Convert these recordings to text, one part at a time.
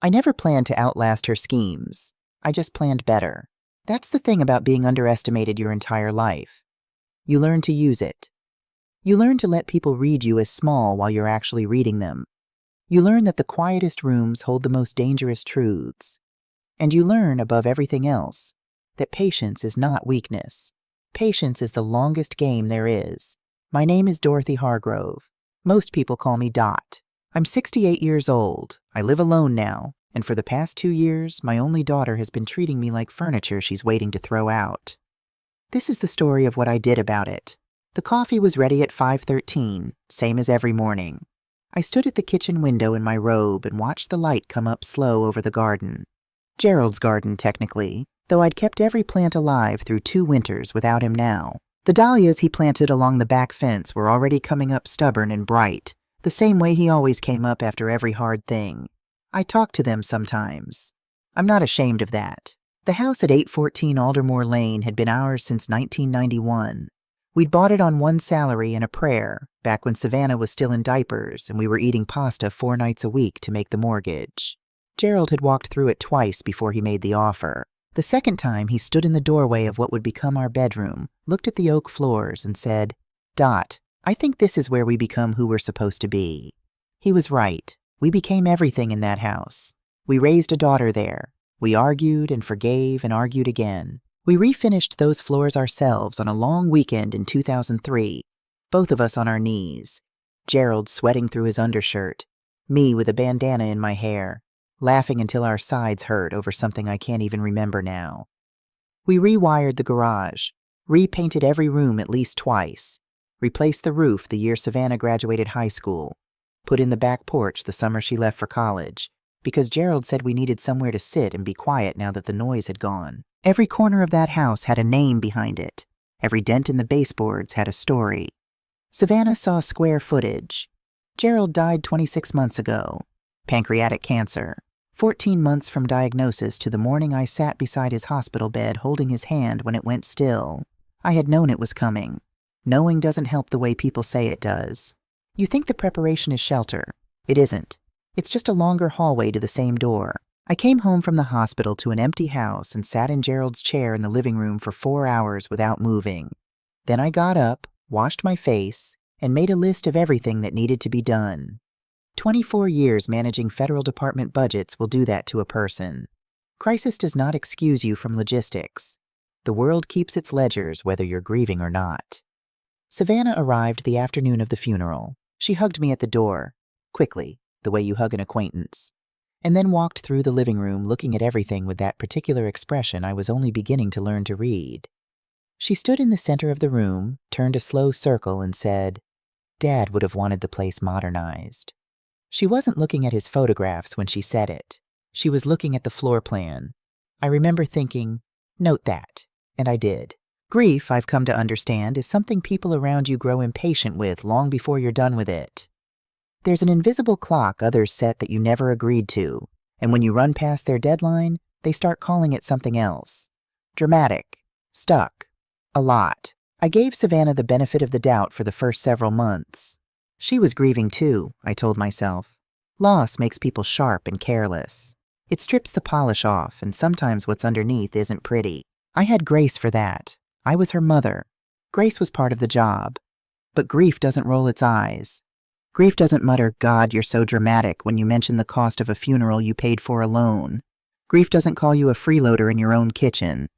I never planned to outlast her schemes. I just planned better. That's the thing about being underestimated your entire life. You learn to use it. You learn to let people read you as small while you're actually reading them. You learn that the quietest rooms hold the most dangerous truths. And you learn, above everything else, that patience is not weakness. Patience is the longest game there is. My name is Dorothy Hargrove. Most people call me Dot. I'm 68 years old. I live alone now, and for the past 2 years, my only daughter has been treating me like furniture she's waiting to throw out. This is the story of what I did about it. The coffee was ready at 5:13, same as every morning. I stood at the kitchen window in my robe and watched the light come up slow over the garden. Gerald's garden, technically, though I'd kept every plant alive through 2 winters without him now. The dahlias he planted along the back fence were already coming up stubborn and bright, the same way he always came up after every hard thing. I talked to them sometimes. I'm not ashamed of that. The house at 814 Aldermore Lane had been ours since 1991. We'd bought it on one salary and a prayer, back when Savannah was still in diapers and we were eating pasta 4 nights a week to make the mortgage. Gerald had walked through it twice before he made the offer. The second time, he stood in the doorway of what would become our bedroom, looked at the oak floors, and said, "Dot, I think this is where we become who we're supposed to be." He was right. We became everything in that house. We raised a daughter there. We argued and forgave and argued again. We refinished those floors ourselves on a long weekend in 2003, both of us on our knees, Gerald sweating through his undershirt, me with a bandana in my hair, laughing until our sides hurt over something I can't even remember now. We rewired the garage, repainted every room at least twice, replaced the roof the year Savannah graduated high school, put in the back porch the summer she left for college, because Gerald said we needed somewhere to sit and be quiet now that the noise had gone. Every corner of that house had a name behind it. Every dent in the baseboards had a story. Savannah saw square footage. Gerald died 26 months ago. Pancreatic cancer. 14 months from diagnosis to the morning I sat beside his hospital bed holding his hand when it went still. I had known it was coming. Knowing doesn't help the way people say it does. You think the preparation is shelter. It isn't. It's just a longer hallway to the same door. I came home from the hospital to an empty house and sat in Gerald's chair in the living room for 4 hours without moving. Then I got up, washed my face, and made a list of everything that needed to be done. 24 years managing federal department budgets will do that to a person. Crisis does not excuse you from logistics. The world keeps its ledgers whether you're grieving or not. Savannah arrived the afternoon of the funeral. She hugged me at the door, quickly, the way you hug an acquaintance, and then walked through the living room looking at everything with that particular expression I was only beginning to learn to read. She stood in the center of the room, turned a slow circle, and said, "Dad would have wanted the place modernized." She wasn't looking at his photographs when she said it. She was looking at the floor plan. I remember thinking, note that, and I did. Grief, I've come to understand, is something people around you grow impatient with long before you're done with it. There's an invisible clock others set that you never agreed to, and when you run past their deadline, they start calling it something else. Dramatic. Stuck. A lot. I gave Savannah the benefit of the doubt for the first several months. She was grieving too, I told myself. Loss makes people sharp and careless. It strips the polish off, and sometimes what's underneath isn't pretty. I had grace for that. I was her mother. Grace was part of the job. But grief doesn't roll its eyes. Grief doesn't mutter, "God, you're so dramatic," when you mention the cost of a funeral you paid for alone. Grief doesn't call you a freeloader in your own kitchen.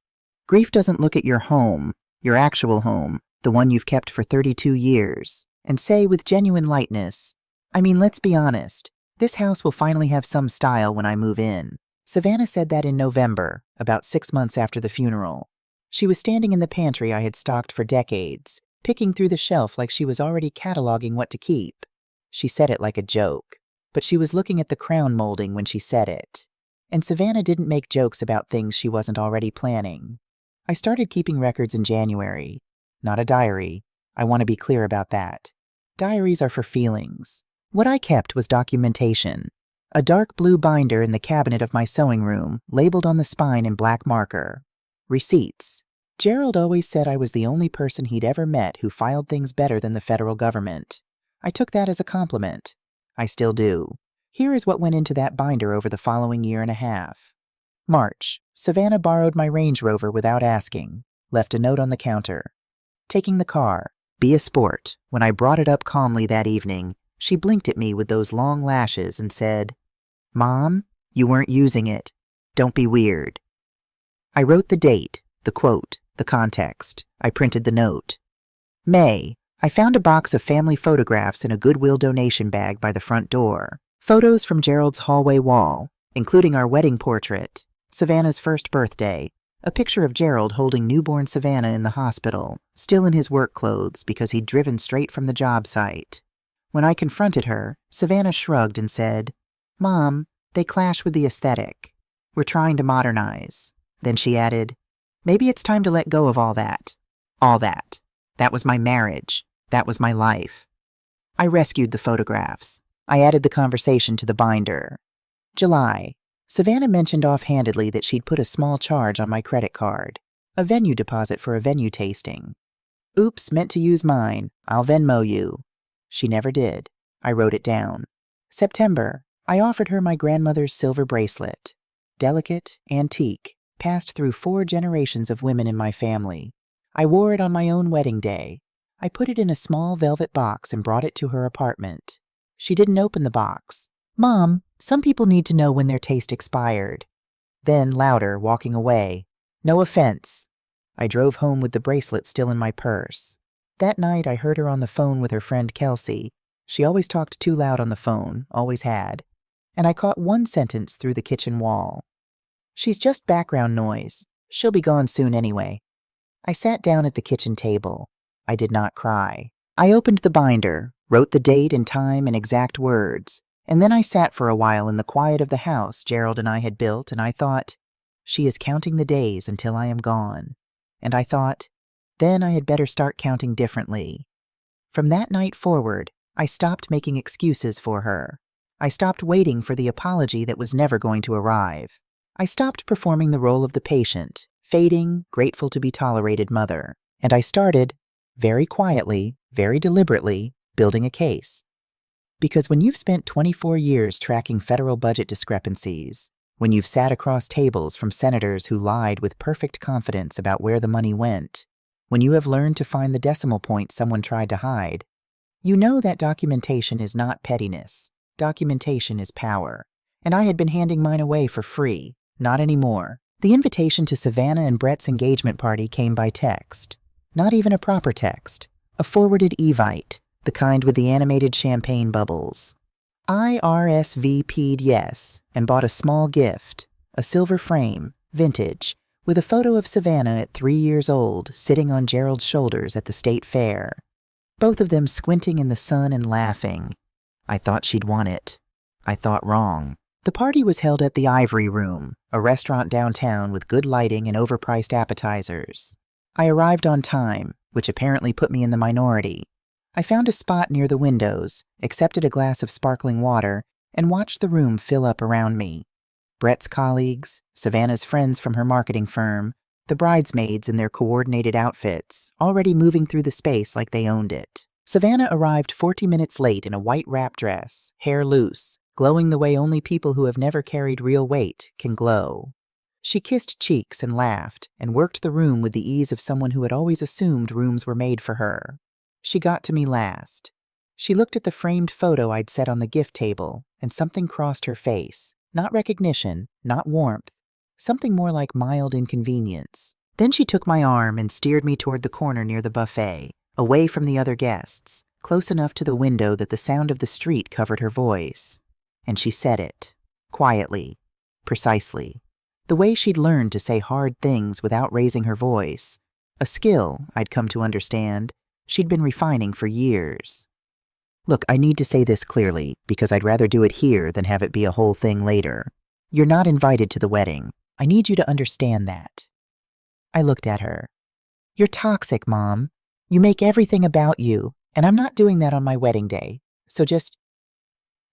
Grief doesn't look at your home, your actual home, the one you've kept for 32 years, and say with genuine lightness, "I mean, let's be honest. This house will finally have some style when I move in." Savannah said that in November, about 6 months after the funeral. She was standing in the pantry I had stocked for decades, picking through the shelf like she was already cataloging what to keep. She said it like a joke, but she was looking at the crown molding when she said it. And Savannah didn't make jokes about things she wasn't already planning. I started keeping records in January. Not a diary. I want to be clear about that. Diaries are for feelings. What I kept was documentation. A dark blue binder in the cabinet of my sewing room, labeled on the spine in black marker. Receipts. Gerald always said I was the only person he'd ever met who filed things better than the federal government. I took that as a compliment. I still do. Here is what went into that binder over the following year and a half. March. Savannah borrowed my Range Rover without asking. Left a note on the counter. Taking the car. Be a sport. When I brought it up calmly that evening, she blinked at me with those long lashes and said, "Mom, you weren't using it. Don't be weird." I wrote the date, the quote, the context. I printed the note. May. I found a box of family photographs in a Goodwill donation bag by the front door. Photos from Gerald's hallway wall, including our wedding portrait, Savannah's first birthday, a picture of Gerald holding newborn Savannah in the hospital, still in his work clothes because he'd driven straight from the job site. When I confronted her, Savannah shrugged and said, "Mom, they clash with the aesthetic. We're trying to modernize." Then she added, "Maybe it's time to let go of all that. All that. That was my marriage. That was my life." I rescued the photographs. I added the conversation to the binder. July. Savannah mentioned offhandedly that she'd put a small charge on my credit card, a venue deposit for a venue tasting. "Oops, meant to use mine. I'll Venmo you." She never did. I wrote it down. September. I offered her my grandmother's silver bracelet. Delicate, antique, passed through 4 generations of women in my family. I wore it on my own wedding day. I put it in a small velvet box and brought it to her apartment. She didn't open the box. "Mom, some people need to know when their taste expired." Then, louder, walking away, "No offense." I drove home with the bracelet still in my purse. That night, I heard her on the phone with her friend Kelsey. She always talked too loud on the phone, always had. And I caught one sentence through the kitchen wall. "She's just background noise. She'll be gone soon anyway." I sat down at the kitchen table. I did not cry. I opened the binder, wrote the date and time in exact words, and then I sat for a while in the quiet of the house Gerald and I had built, and I thought, she is counting the days until I am gone. And I thought, then I had better start counting differently. From that night forward, I stopped making excuses for her. I stopped waiting for the apology that was never going to arrive. I stopped performing the role of the patient, fading, grateful to be tolerated mother. And I started, very quietly, very deliberately, building a case. Because when you've spent 24 years tracking federal budget discrepancies, when you've sat across tables from senators who lied with perfect confidence about where the money went, when you have learned to find the decimal point someone tried to hide, you know that documentation is not pettiness. Documentation is power. And I had been handing mine away for free. Not anymore. The invitation to Savannah and Brett's engagement party came by text. Not even a proper text. A forwarded Evite, the kind with the animated champagne bubbles. I RSVP'd yes and bought a small gift, a silver frame, vintage, with a photo of Savannah at 3 years old sitting on Gerald's shoulders at the state fair. Both of them squinting in the sun and laughing. I thought she'd want it. I thought wrong. The party was held at the Ivory Room, a restaurant downtown with good lighting and overpriced appetizers. I arrived on time, which apparently put me in the minority. I found a spot near the windows, accepted a glass of sparkling water, and watched the room fill up around me. Brett's colleagues, Savannah's friends from her marketing firm, the bridesmaids in their coordinated outfits, already moving through the space like they owned it. Savannah arrived 40 minutes late in a white wrap dress, hair loose, glowing the way only people who have never carried real weight can glow. She kissed cheeks and laughed, and worked the room with the ease of someone who had always assumed rooms were made for her. She got to me last. She looked at the framed photo I'd set on the gift table, and something crossed her face. Not recognition, not warmth, something more like mild inconvenience. Then she took my arm and steered me toward the corner near the buffet, away from the other guests, close enough to the window that the sound of the street covered her voice. And she said it, quietly, precisely, the way she'd learned to say hard things without raising her voice, a skill, I'd come to understand, she'd been refining for years. Look, I need to say this clearly, because I'd rather do it here than have it be a whole thing later. You're not invited to the wedding. I need you to understand that. I looked at her. You're toxic, Mom. You make everything about you, and I'm not doing that on my wedding day. So just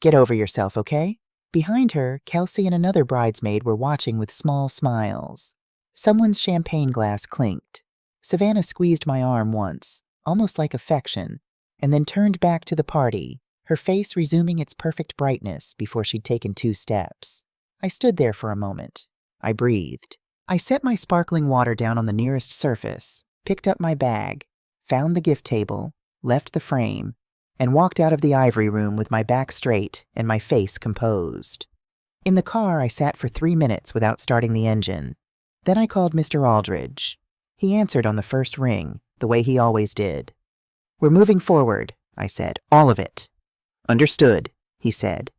get over yourself, okay? Behind her, Kelsey and another bridesmaid were watching with small smiles. Someone's champagne glass clinked. Savannah squeezed my arm once, almost like affection, and then turned back to the party, her face resuming its perfect brightness before she'd taken 2 steps. I stood there for a moment. I breathed. I set my sparkling water down on the nearest surface, picked up my bag, found the gift table, left the frame, and walked out of the ivory room with my back straight and my face composed. In the car, I sat for 3 minutes without starting the engine. Then I called Mr. Aldridge. He answered on the first ring, the way he always did. "We're moving forward," I said. "All of it." "Understood," he said.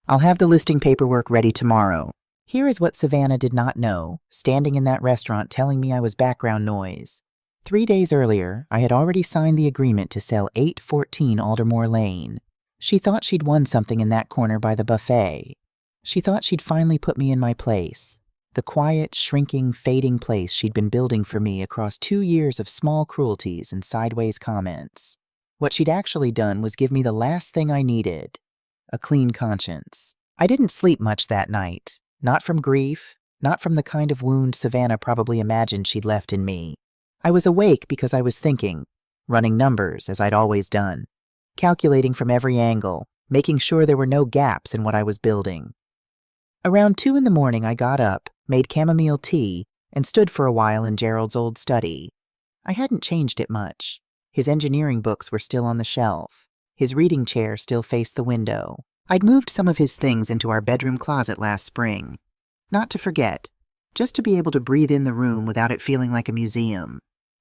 "I'll have the listing paperwork ready tomorrow." Here is what Savannah did not know, standing in that restaurant telling me I was background noise. 3 days earlier, I had already signed the agreement to sell 814 Aldermore Lane. She thought she'd won something in that corner by the buffet. She thought she'd finally put me in my place, the quiet, shrinking, fading place she'd been building for me across 2 years of small cruelties and sideways comments. What she'd actually done was give me the last thing I needed, a clean conscience. I didn't sleep much that night, not from grief, not from the kind of wound Savannah probably imagined she'd left in me. I was awake because I was thinking, running numbers as I'd always done, calculating from every angle, making sure there were no gaps in what I was building. Around 2 in the morning, I got up, made chamomile tea, and stood for a while in Gerald's old study. I hadn't changed it much. His engineering books were still on the shelf. His reading chair still faced the window. I'd moved some of his things into our bedroom closet last spring. Not to forget, just to be able to breathe in the room without it feeling like a museum.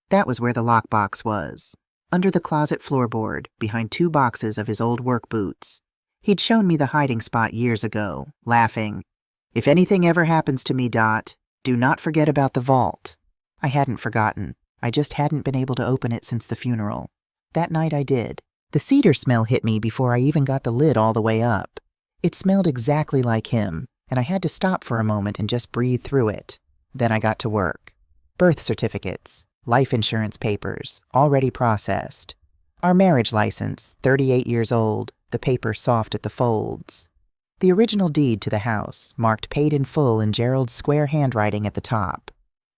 That was where the lockbox was, under the closet floorboard, behind 2 boxes of his old work boots. He'd shown me the hiding spot years ago, laughing, "If anything ever happens to me, Dot, do not forget about the vault." I hadn't forgotten. I just hadn't been able to open it since the funeral. That night I did. The cedar smell hit me before I even got the lid all the way up. It smelled exactly like him, and I had to stop for a moment and just breathe through it. Then I got to work. Birth certificates, life insurance papers, already processed. Our marriage license, 38 years old, the paper soft at the folds. The original deed to the house, marked paid in full in Gerald's square handwriting at the top.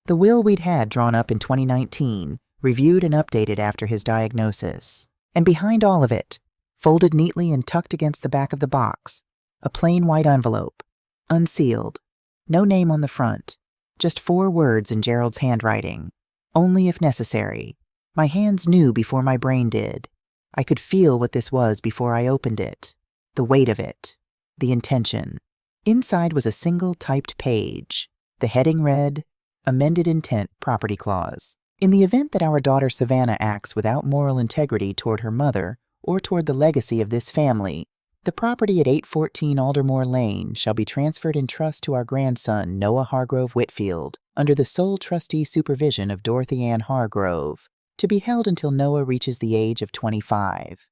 The will we'd had drawn up in 2019, reviewed and updated after his diagnosis. And behind all of it, folded neatly and tucked against the back of the box, a plain white envelope, unsealed, no name on the front, just 4 words in Gerald's handwriting. Only if necessary. My hands knew before my brain did. I could feel what this was before I opened it. The weight of it. The intention. Inside was a single typed page. The heading read, "Amended Intent Property Clause. In the event that our daughter Savannah acts without moral integrity toward her mother or toward the legacy of this family, the property at 814 Aldermore Lane shall be transferred in trust to our grandson, Noah Hargrove Whitfield, under the sole trustee supervision of Dorothy Ann Hargrove, to be held until Noah reaches the age of 25.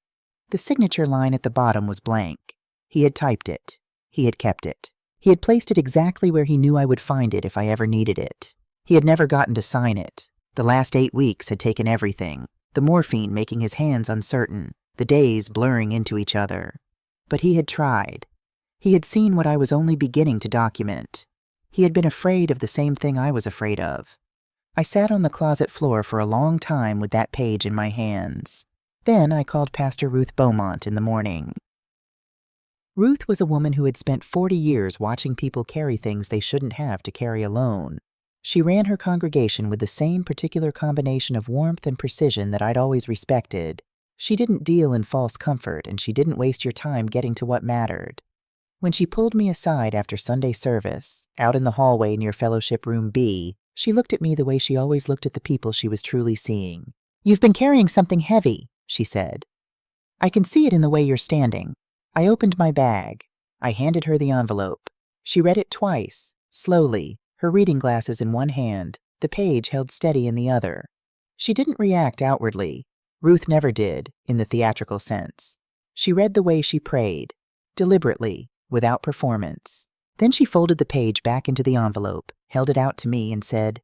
The signature line at the bottom was blank. He had typed it. He had kept it. He had placed it exactly where he knew I would find it if I ever needed it. He had never gotten to sign it. The last 8 weeks had taken everything, the morphine making his hands uncertain, the days blurring into each other. But he had tried. He had seen what I was only beginning to document. He had been afraid of the same thing I was afraid of. I sat on the closet floor for a long time with that page in my hands. Then I called Pastor Ruth Beaumont in the morning. Ruth was a woman who had spent 40 years watching people carry things they shouldn't have to carry alone. She ran her congregation with the same particular combination of warmth and precision that I'd always respected. She didn't deal in false comfort, and she didn't waste your time getting to what mattered. When she pulled me aside after Sunday service, out in the hallway near Fellowship Room B, she looked at me the way she always looked at the people she was truly seeing. "You've been carrying something heavy," she said. "I can see it in the way you're standing." I opened my bag. I handed her the envelope. She read it twice, slowly, her reading glasses in one hand, the page held steady in the other. She didn't react outwardly. Ruth never did, in the theatrical sense. She read the way she prayed, deliberately, without performance. Then she folded the page back into the envelope, held it out to me, and said,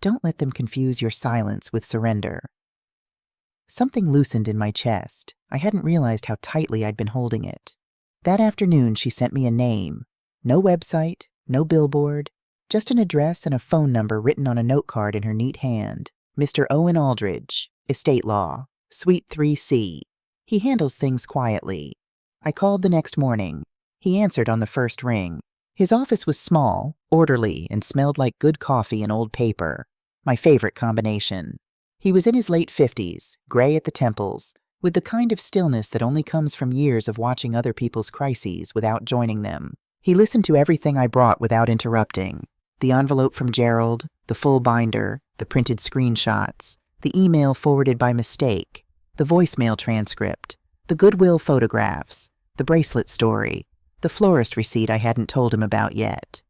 "Don't let them confuse your silence with surrender." Something loosened in my chest. I hadn't realized how tightly I'd been holding it. That afternoon she sent me a name. No website, no billboard, just an address and a phone number written on a note card in her neat hand. Mr. Owen Aldridge, Estate Law, Suite 3C. He handles things quietly. I called the next morning. He answered on the first ring. His office was small, orderly, and smelled like good coffee and old paper. My favorite combination. He was in his late 50s, gray at the temples, with the kind of stillness that only comes from years of watching other people's crises without joining them. He listened to everything I brought without interrupting. The envelope from Gerald, the full binder, the printed screenshots, the email forwarded by mistake, the voicemail transcript, the Goodwill photographs, the bracelet story, the florist receipt I hadn't told him about yet.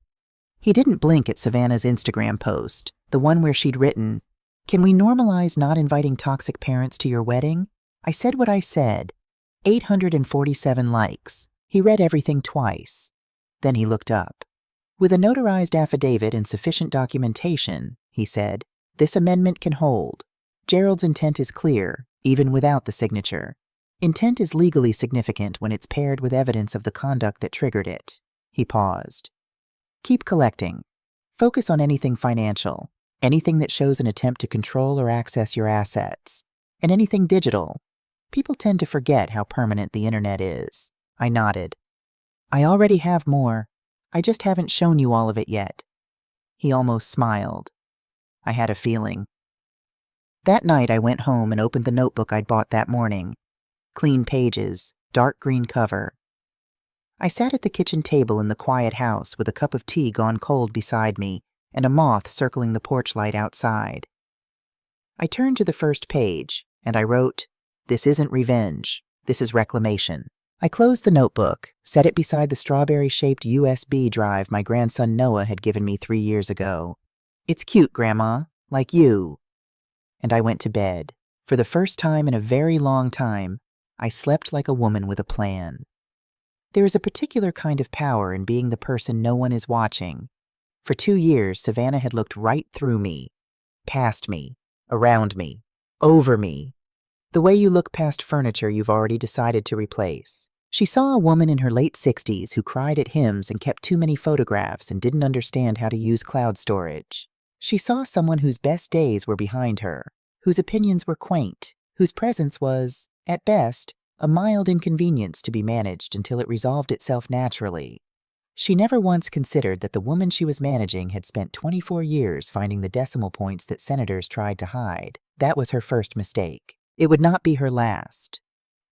He didn't blink at Savannah's Instagram post, the one where she'd written, "Can we normalize not inviting toxic parents to your wedding?" I said what I said. 847 likes. He read everything twice. Then he looked up. "With a notarized affidavit and sufficient documentation," he said, "this amendment can hold. Gerald's intent is clear, even without the signature. Intent is legally significant when it's paired with evidence of the conduct that triggered it." He paused. "Keep collecting. Focus on anything financial, anything that shows an attempt to control or access your assets, and anything digital. People tend to forget how permanent the internet is." I nodded. "I already have more. I just haven't shown you all of it yet." He almost smiled. I had a feeling. That night I went home and opened the notebook I'd bought that morning. Clean pages, dark green cover. I sat at the kitchen table in the quiet house with a cup of tea gone cold beside me and a moth circling the porch light outside. I turned to the first page, and I wrote, "This isn't revenge. This is reclamation." I closed the notebook, set it beside the strawberry-shaped USB drive my grandson Noah had given me 3 years ago. "It's cute, Grandma, like you." And I went to bed. For the first time in a very long time, I slept like a woman with a plan. There is a particular kind of power in being the person no one is watching. For 2 years, Savannah had looked right through me, past me, around me, over me. The way you look past furniture you've already decided to replace. She saw a woman in her late 60s who cried at hymns and kept too many photographs and didn't understand how to use cloud storage. She saw someone whose best days were behind her, whose opinions were quaint, whose presence was, at best, a mild inconvenience to be managed until it resolved itself naturally. She never once considered that the woman she was managing had spent 24 years finding the decimal points that senators tried to hide. That was her first mistake. It would not be her last.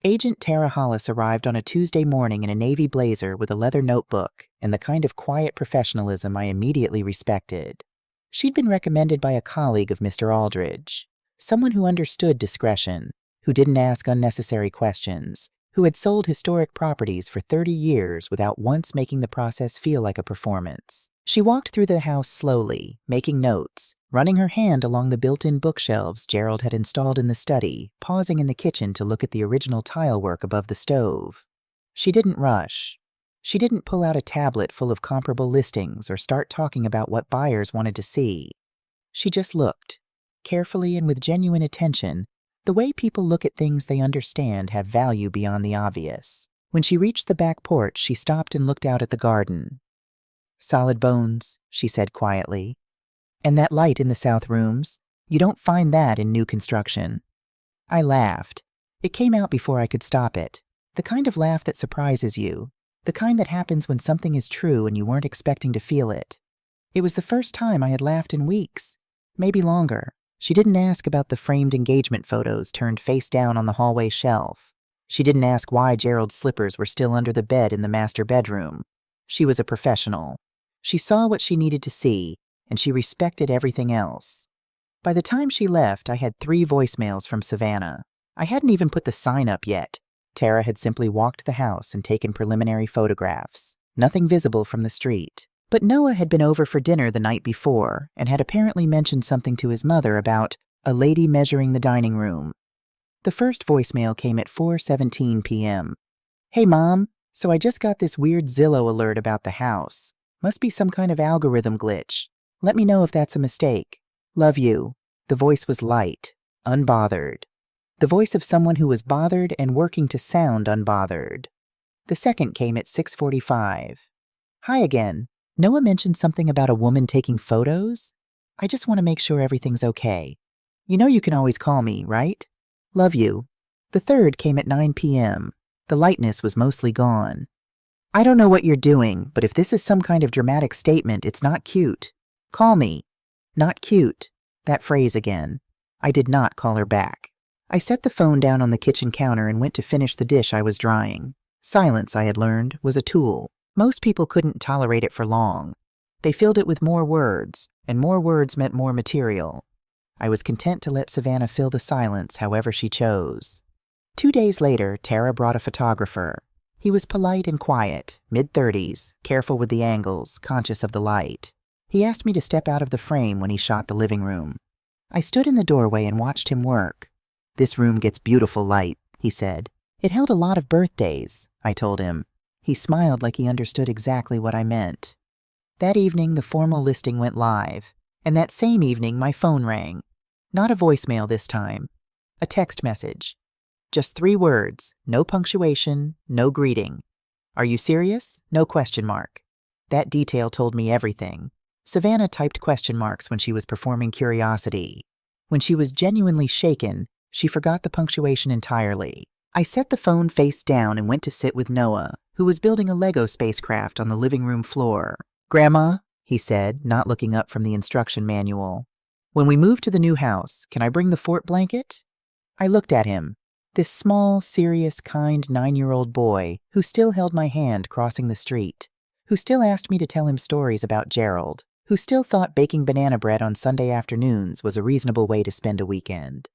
Agent Tara Hollis arrived on a Tuesday morning in a navy blazer with a leather notebook and the kind of quiet professionalism I immediately respected. She'd been recommended by a colleague of Mr. Aldridge, someone who understood discretion, who didn't ask unnecessary questions, who had sold historic properties for 30 years without once making the process feel like a performance. She walked through the house slowly, making notes, running her hand along the built-in bookshelves Gerald had installed in the study, pausing in the kitchen to look at the original tile work above the stove. She didn't rush. She didn't pull out a tablet full of comparable listings or start talking about what buyers wanted to see. She just looked, carefully and with genuine attention, the way people look at things they understand have value beyond the obvious. When she reached the back porch, she stopped and looked out at the garden. "Solid bones," she said quietly. "And that light in the south rooms, you don't find that in new construction." I laughed. It came out before I could stop it. The kind of laugh that surprises you. The kind that happens when something is true and you weren't expecting to feel it. It was the first time I had laughed in weeks, maybe longer. She didn't ask about the framed engagement photos turned face down on the hallway shelf. She didn't ask why Gerald's slippers were still under the bed in the master bedroom. She was a professional. She saw what she needed to see, and she respected everything else. By the time she left, I had 3 voicemails from Savannah. I hadn't even put the sign up yet. Tara had simply walked the house and taken preliminary photographs. Nothing visible from the street. But Noah had been over for dinner the night before and had apparently mentioned something to his mother about a lady measuring the dining room. The first voicemail came at 4:17 p.m. "Hey, Mom, so I just got this weird Zillow alert about the house. Must be some kind of algorithm glitch. Let me know if that's a mistake. Love you." The voice was light, unbothered. The voice of someone who was bothered and working to sound unbothered. The second came at 6:45. "Hi again. Noah mentioned something about a woman taking photos. I just want to make sure everything's okay. You know you can always call me, right? Love you." The third came at 9 p.m. The lightness was mostly gone. I don't know what you're doing, but if this is some kind of dramatic statement, it's not cute. Call me. Not cute. That phrase again. I did not call her back. I set the phone down on the kitchen counter and went to finish the dish I was drying. Silence, I had learned, was a tool. Most people couldn't tolerate it for long. They filled it with more words, and more words meant more material. I was content to let Savannah fill the silence however she chose. 2 days later, Tara brought a photographer. He was polite and quiet, mid-30s, careful with the angles, conscious of the light. He asked me to step out of the frame when he shot the living room. I stood in the doorway and watched him work. "This room gets beautiful light," he said. "It held a lot of birthdays," I told him. He smiled like he understood exactly what I meant. That evening, the formal listing went live, and that same evening, my phone rang. Not a voicemail this time. A text message. Just 3 words, no punctuation, no greeting. "Are you serious?" No question mark. That detail told me everything. Savannah typed question marks when she was performing curiosity. When she was genuinely shaken, she forgot the punctuation entirely. I set the phone face down and went to sit with Noah, who was building a Lego spacecraft on the living room floor. "Grandma," he said, not looking up from the instruction manual, "when we move to the new house, can I bring the fort blanket?" I looked at him. This small, serious, kind 9-year-old boy who still held my hand crossing the street, who still asked me to tell him stories about Gerald, who still thought baking banana bread on Sunday afternoons was a reasonable way to spend a weekend.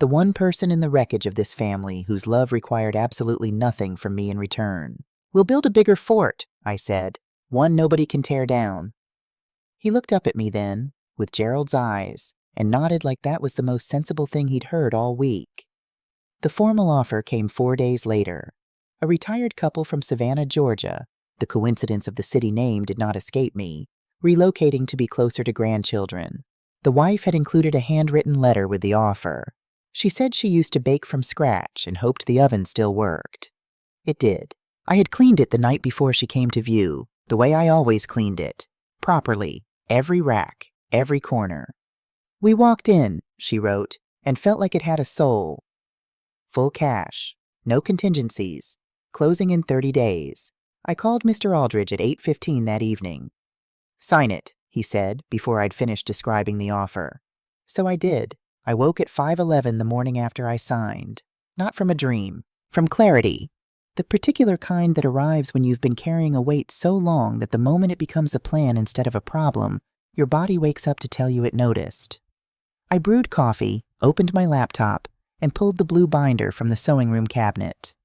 The one person in the wreckage of this family whose love required absolutely nothing from me in return. "We'll build a bigger fort," I said, "one nobody can tear down." He looked up at me then, with Gerald's eyes, and nodded like that was the most sensible thing he'd heard all week. The formal offer came 4 days later. A retired couple from Savannah, Georgia, the coincidence of the city name did not escape me, relocating to be closer to grandchildren. The wife had included a handwritten letter with the offer. She said she used to bake from scratch and hoped the oven still worked. It did. I had cleaned it the night before she came to view, the way I always cleaned it. Properly. Every rack, every corner. "We walked in," she wrote, "and felt like it had a soul. Full cash. No contingencies. Closing in 30 days. I called Mr. Aldridge at 8:15 that evening. "Sign it," he said, before I'd finished describing the offer. So I did. I woke at 5:11 the morning after I signed. Not from a dream. From clarity. The particular kind that arrives when you've been carrying a weight so long that the moment it becomes a plan instead of a problem, your body wakes up to tell you it noticed. I brewed coffee, opened my laptop, and pulled the blue binder from the sewing room cabinet.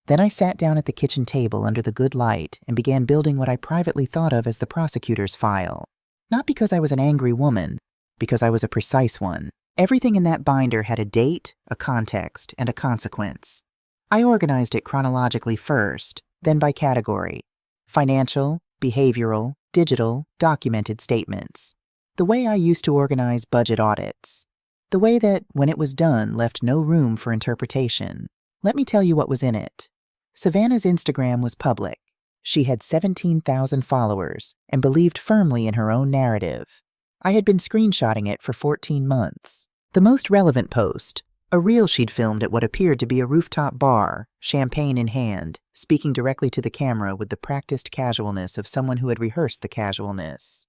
Then I sat down at the kitchen table under the good light and began building what I privately thought of as the prosecutor's file. Not because I was an angry woman, because I was a precise one. Everything in that binder had a date, a context, and a consequence. I organized it chronologically first, then by category: financial, behavioral, digital, documented statements. The way I used to organize budget audits. The way that, when it was done, left no room for interpretation. Let me tell you what was in it. Savannah's Instagram was public. She had 17,000 followers and believed firmly in her own narrative. I had been screenshotting it for 14 months. The most relevant post, a reel she'd filmed at what appeared to be a rooftop bar, champagne in hand, speaking directly to the camera with the practiced casualness of someone who had rehearsed the casualness.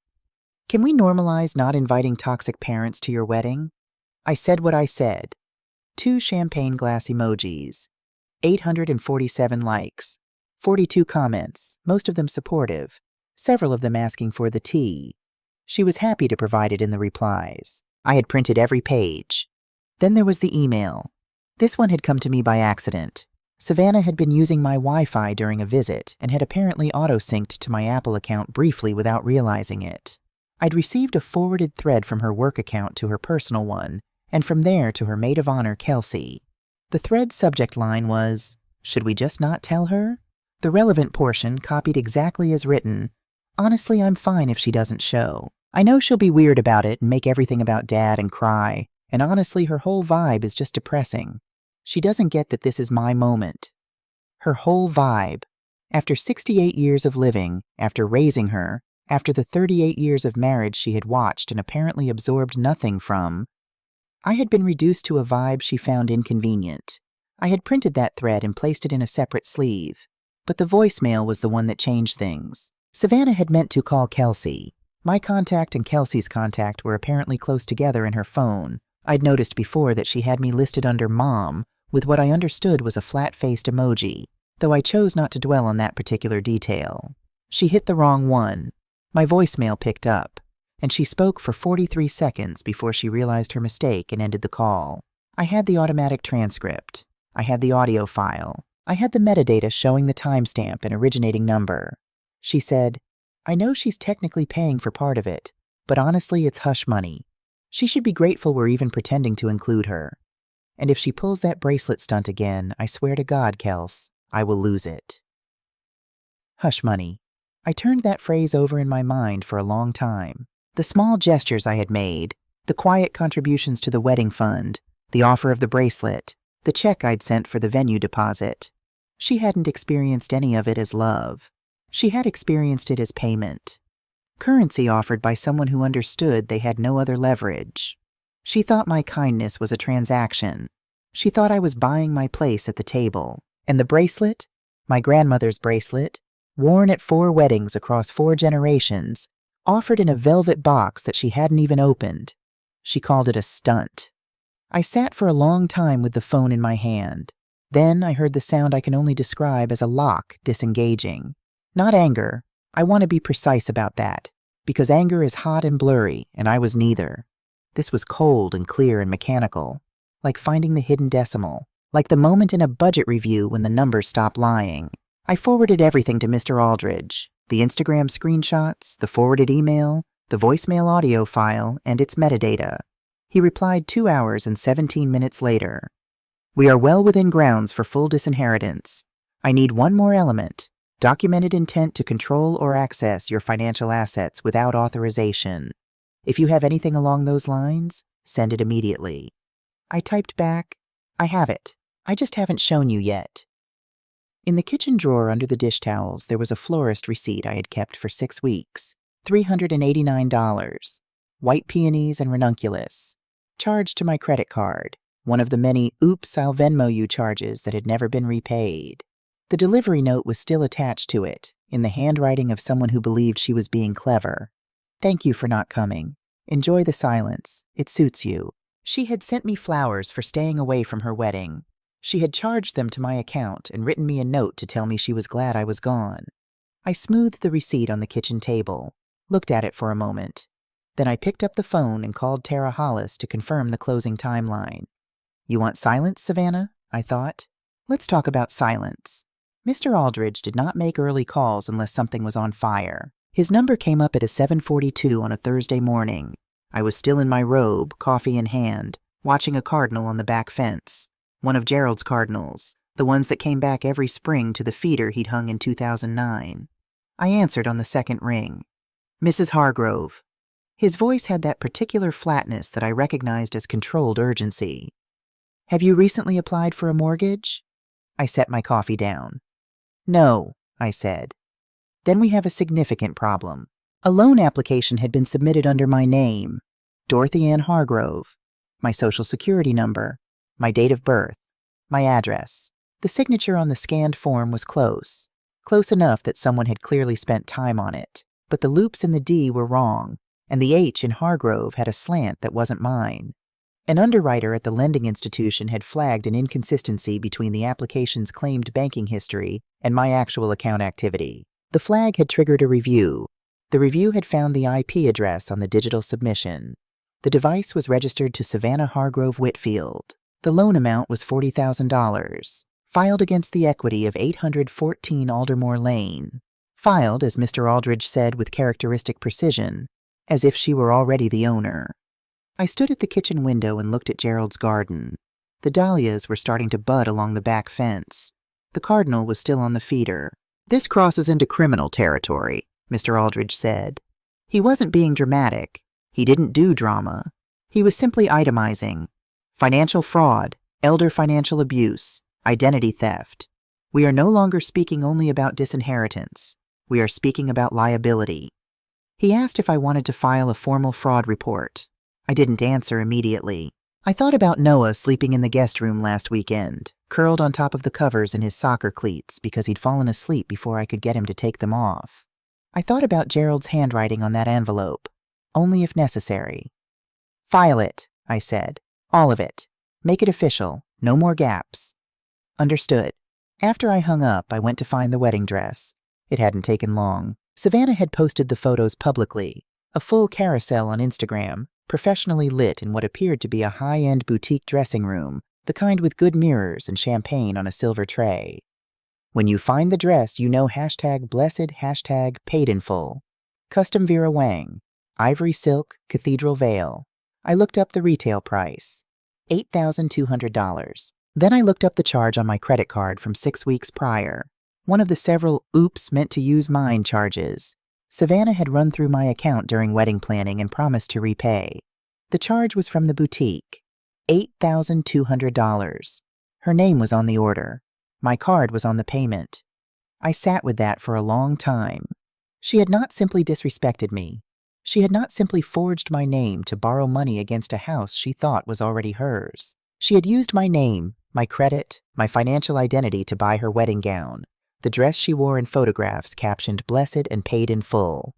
"Can we normalize not inviting toxic parents to your wedding?" I said what I said. 2 champagne glass emojis. 847 likes. 42 comments, most of them supportive, several of them asking for the tea. She was happy to provide it in the replies. I had printed every page. Then there was the email. This one had come to me by accident. Savannah had been using my Wi-Fi during a visit and had apparently auto-synced to my Apple account briefly without realizing it. I'd received a forwarded thread from her work account to her personal one, and from there to her maid of honor, Kelsey. The thread's subject line was, "Should we just not tell her?" The relevant portion, copied exactly as written, "Honestly, I'm fine if she doesn't show. I know she'll be weird about it and make everything about Dad and cry, and honestly, her whole vibe is just depressing. She doesn't get that this is my moment." Her whole vibe. After 68 years of living, after raising her, after the 38 years of marriage she had watched and apparently absorbed nothing from, I had been reduced to a vibe she found inconvenient. I had printed that thread and placed it in a separate sleeve, but the voicemail was the one that changed things. Savannah had meant to call Kelsey. My contact and Kelsey's contact were apparently close together in her phone. I'd noticed before that she had me listed under Mom with what I understood was a flat-faced emoji, though I chose not to dwell on that particular detail. She hit the wrong one. My voicemail picked up, and she spoke for 43 seconds before she realized her mistake and ended the call. I had the automatic transcript. I had the audio file. I had the metadata showing the timestamp and originating number. She said, "I know she's technically paying for part of it, but honestly it's hush money. She should be grateful we're even pretending to include her. And if she pulls that bracelet stunt again, I swear to God, Kels, I will lose it." Hush money. I turned that phrase over in my mind for a long time. The small gestures I had made, the quiet contributions to the wedding fund, the offer of the bracelet, the check I'd sent for the venue deposit. She hadn't experienced any of it as love. She had experienced it as payment. Currency offered by someone who understood they had no other leverage. She thought my kindness was a transaction. She thought I was buying my place at the table. And the bracelet, my grandmother's bracelet, worn at 4 weddings across 4 generations, offered in a velvet box that she hadn't even opened. She called it a stunt. I sat for a long time with the phone in my hand. Then I heard the sound I can only describe as a lock disengaging. Not anger. I want to be precise about that, because anger is hot and blurry, and I was neither. This was cold and clear and mechanical, like finding the hidden decimal, like the moment in a budget review when the numbers stop lying. I forwarded everything to Mr. Aldridge, the Instagram screenshots, the forwarded email, the voicemail audio file, and its metadata. He replied 2 hours and 17 minutes later. "We are well within grounds for full disinheritance. I need one more element. Documented intent to control or access your financial assets without authorization. If you have anything along those lines, send it immediately." I typed back, "I have it. I just haven't shown you yet." In the kitchen drawer under the dish towels, there was a florist receipt I had kept for 6 weeks. $389. White peonies and ranunculus. Charged to my credit card. One of the many "oops, I'll Venmo you" charges that had never been repaid. The delivery note was still attached to it, in the handwriting of someone who believed she was being clever. "Thank you for not coming. Enjoy the silence. It suits you." She had sent me flowers for staying away from her wedding. She had charged them to my account and written me a note to tell me she was glad I was gone. I smoothed the receipt on the kitchen table, looked at it for a moment. Then I picked up the phone and called Tara Hollis to confirm the closing timeline. "You want silence, Savannah?" I thought. "Let's talk about silence." Mr. Aldridge did not make early calls unless something was on fire. His number came up at a 7:42 on a Thursday morning. I was still in my robe, coffee in hand, watching a cardinal on the back fence. One of Gerald's cardinals, the ones that came back every spring to the feeder he'd hung in 2009. I answered on the second ring. "Mrs. Hargrove." His voice had that particular flatness that I recognized as controlled urgency. "Have you recently applied for a mortgage?" I set my coffee down. "No," I said. "Then we have a significant problem. A loan application had been submitted under my name, Dorothy Ann Hargrove, my social security number, my date of birth, my address. The signature on the scanned form was close enough that someone had clearly spent time on it, but the loops in the D were wrong, and the H in Hargrove had a slant that wasn't mine. An underwriter at the lending institution had flagged an inconsistency between the application's claimed banking history and my actual account activity. The flag had triggered a review. The review had found the IP address on the digital submission. The device was registered to Savannah Hargrove Whitfield. The loan amount was $40,000, filed against the equity of 814 Aldermore Lane. Filed, as Mr. Aldridge said with characteristic precision, as if she were already the owner. I stood at the kitchen window and looked at Gerald's garden. The dahlias were starting to bud along the back fence. The cardinal was still on the feeder. "This crosses into criminal territory," Mr. Aldridge said. He wasn't being dramatic. He didn't do drama. He was simply itemizing. Financial fraud, elder financial abuse, identity theft. We are no longer speaking only about disinheritance. We are speaking about liability. He asked if I wanted to file a formal fraud report. I didn't answer immediately. I thought about Noah sleeping in the guest room last weekend, curled on top of the covers in his soccer cleats because he'd fallen asleep before I could get him to take them off. I thought about Gerald's handwriting on that envelope, only if necessary. "File it," I said. "All of it. Make it official. No more gaps." "Understood." After I hung up, I went to find the wedding dress. It hadn't taken long. Savannah had posted the photos publicly, a full carousel on Instagram, professionally lit in what appeared to be a high-end boutique dressing room, the kind with good mirrors and champagne on a silver tray. "When you find the dress, you know #blessed, #paid in full. Custom Vera Wang, ivory silk, cathedral veil." I looked up the retail price, $8,200. Then I looked up the charge on my credit card from 6 weeks prior, one of the several "oops, meant to use mine" charges. Savannah had run through my account during wedding planning and promised to repay. The charge was from the boutique, $8,200. Her name was on the order. My card was on the payment. I sat with that for a long time. She had not simply disrespected me. She had not simply forged my name to borrow money against a house she thought was already hers. She had used my name, my credit, my financial identity to buy her wedding gown, the dress she wore in photographs captioned "Blessed and paid in full."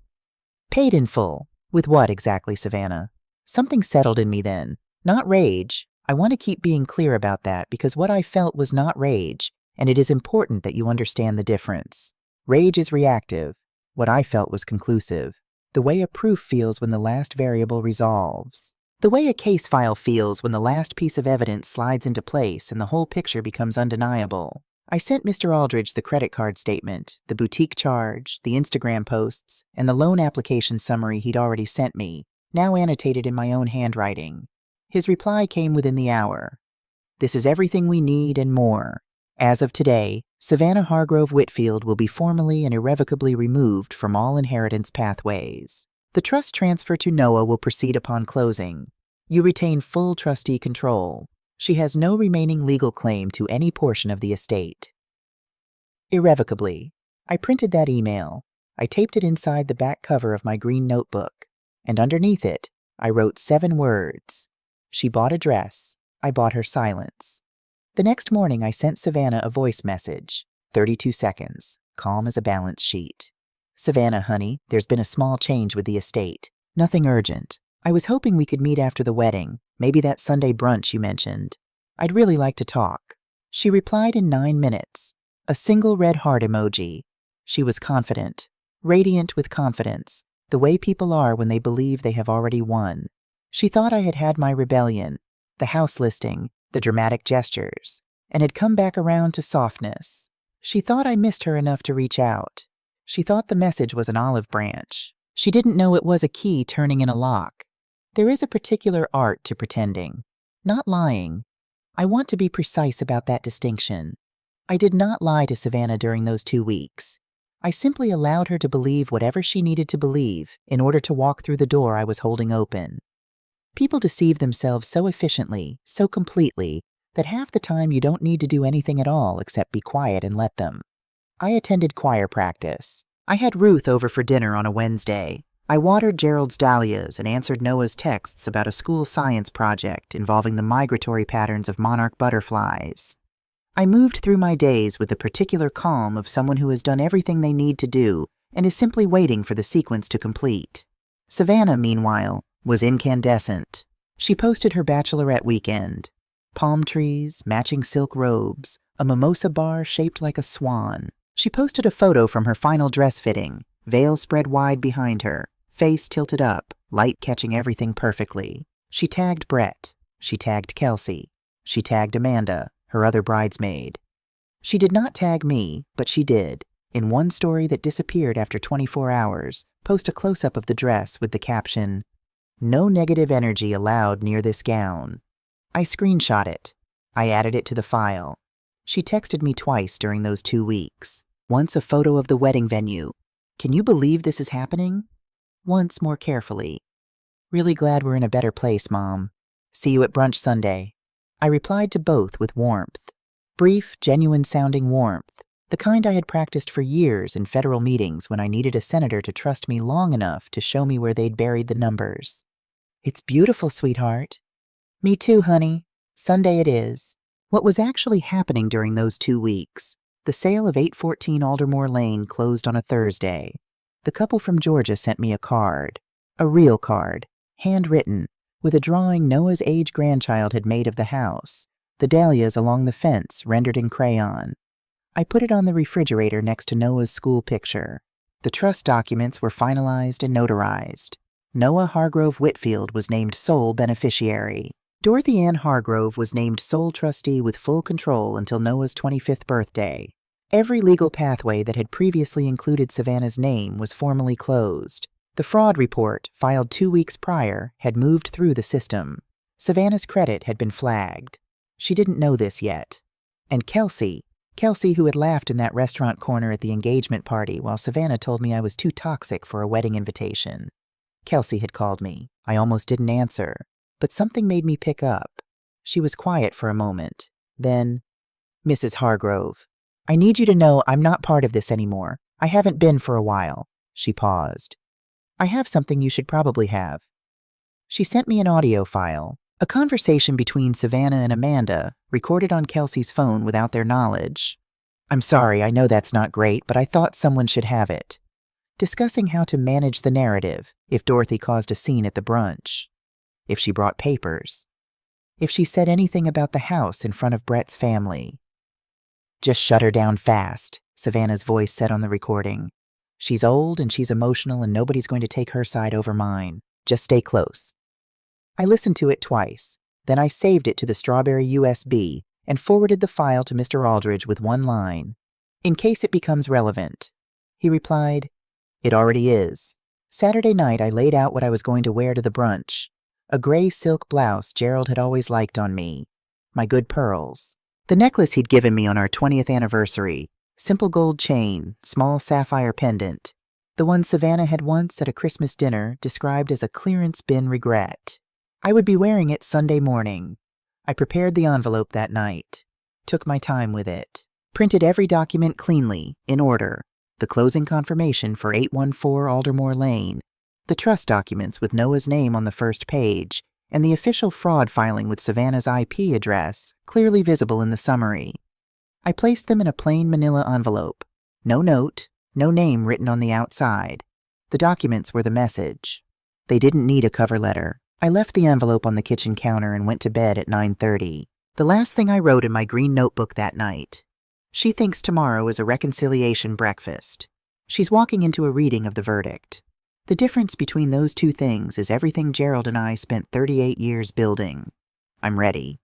Paid in full? With what exactly, Savannah? Something settled in me then. Not rage. I want to keep being clear about that because what I felt was not rage, and it is important that you understand the difference. Rage is reactive. What I felt was conclusive. The way a proof feels when the last variable resolves. The way a case file feels when the last piece of evidence slides into place and the whole picture becomes undeniable. I sent Mr. Aldridge the credit card statement, the boutique charge, the Instagram posts, and the loan application summary he'd already sent me, now annotated in my own handwriting. His reply came within the hour. "This is everything we need and more. As of today, Savannah Hargrove Whitfield will be formally and irrevocably removed from all inheritance pathways. The trust transfer to Noah will proceed upon closing. You retain full trustee control. She has no remaining legal claim to any portion of the estate." Irrevocably. I printed that email. I taped it inside the back cover of my green notebook, and underneath it, I wrote 7 words. She bought a dress. I bought her silence. The next morning, I sent Savannah a voice message, 32 seconds, calm as a balance sheet. "Savannah, honey, there's been a small change with the estate. Nothing urgent. I was hoping we could meet after the wedding, maybe that Sunday brunch you mentioned. I'd really like to talk." She replied in 9 minutes, a single red heart emoji. She was confident, radiant with confidence, the way people are when they believe they have already won. She thought I had had my rebellion, the house listing, the dramatic gestures, and had come back around to softness. She thought I missed her enough to reach out. She thought the message was an olive branch. She didn't know it was a key turning in a lock. There is a particular art to pretending, not lying. I want to be precise about that distinction. I did not lie to Savannah during those 2 weeks. I simply allowed her to believe whatever she needed to believe in order to walk through the door I was holding open. People deceive themselves so efficiently, so completely, that half the time you don't need to do anything at all except be quiet and let them. I attended choir practice. I had Ruth over for dinner on a Wednesday. I watered Gerald's dahlias and answered Noah's texts about a school science project involving the migratory patterns of monarch butterflies. I moved through my days with the particular calm of someone who has done everything they need to do and is simply waiting for the sequence to complete. Savannah, meanwhile, was incandescent. She posted her bachelorette weekend. Palm trees, matching silk robes, a mimosa bar shaped like a swan. She posted a photo from her final dress fitting, veil spread wide behind her, face tilted up, light catching everything perfectly. She tagged Brett. She tagged Kelsey. She tagged Amanda, her other bridesmaid. She did not tag me, but she did, in one story that disappeared after 24 hours, post a close-up of the dress with the caption, "No negative energy allowed near this gown." I screenshot it. I added it to the file. She texted me twice during those 2 weeks. Once a photo of the wedding venue. "Can you believe this is happening?" Once more carefully. "Really glad we're in a better place, Mom. See you at brunch Sunday." I replied to both with warmth. Brief, genuine-sounding warmth, the kind I had practiced for years in federal meetings when I needed a senator to trust me long enough to show me where they'd buried the numbers. "It's beautiful, sweetheart." Me too, honey. Sunday it is. What was actually happening during those 2 weeks? The sale of 814 Aldermore Lane closed on a Thursday. The couple from Georgia sent me a card. A real card, handwritten, with a drawing Noah's age grandchild had made of the house, the dahlias along the fence rendered in crayon. I put it on the refrigerator next to Noah's school picture. The trust documents were finalized and notarized. Noah Hargrove Whitfield was named sole beneficiary. Dorothy Ann Hargrove was named sole trustee with full control until Noah's 25th birthday. Every legal pathway that had previously included Savannah's name was formally closed. The fraud report, filed 2 weeks prior, had moved through the system. Savannah's credit had been flagged. She didn't know this yet. And Kelsey, who had laughed in that restaurant corner at the engagement party while Savannah told me I was too toxic for a wedding invitation. Kelsey had called me. I almost didn't answer, but something made me pick up. She was quiet for a moment. Then, "Mrs. Hargrove, I need you to know I'm not part of this anymore. I haven't been for a while." She paused. "I have something you should probably have." She sent me an audio file, a conversation between Savannah and Amanda, recorded on Kelsey's phone without their knowledge. "I'm sorry, I know that's not great, but I thought someone should have it." Discussing how to manage the narrative if Dorothy caused a scene at the brunch, if she brought papers, if she said anything about the house in front of Brett's family. "Just shut her down fast," Savannah's voice said on the recording. "She's old and she's emotional and nobody's going to take her side over mine. Just stay close." I listened to it twice. Then I saved it to the Strawberry USB and forwarded the file to Mr. Aldridge with one line. "In case it becomes relevant." He replied, "It already is." Saturday night I laid out what I was going to wear to the brunch. A gray silk blouse Gerald had always liked on me. My good pearls. The necklace he'd given me on our 20th anniversary. Simple gold chain, small sapphire pendant. The one Savannah had once at a Christmas dinner described as a clearance bin regret. I would be wearing it Sunday morning. I prepared the envelope that night. Took my time with it. Printed every document cleanly, in order. The closing confirmation for 814 Aldermore Lane, the trust documents with Noah's name on the first page, and the official fraud filing with Savannah's IP address, clearly visible in the summary. I placed them in a plain manila envelope. No note, no name written on the outside. The documents were the message. They didn't need a cover letter. I left the envelope on the kitchen counter and went to bed at 9:30. The last thing I wrote in my green notebook that night. She thinks tomorrow is a reconciliation breakfast. She's walking into a reading of the verdict. The difference between those two things is everything Gerald and I spent 38 years building. I'm ready.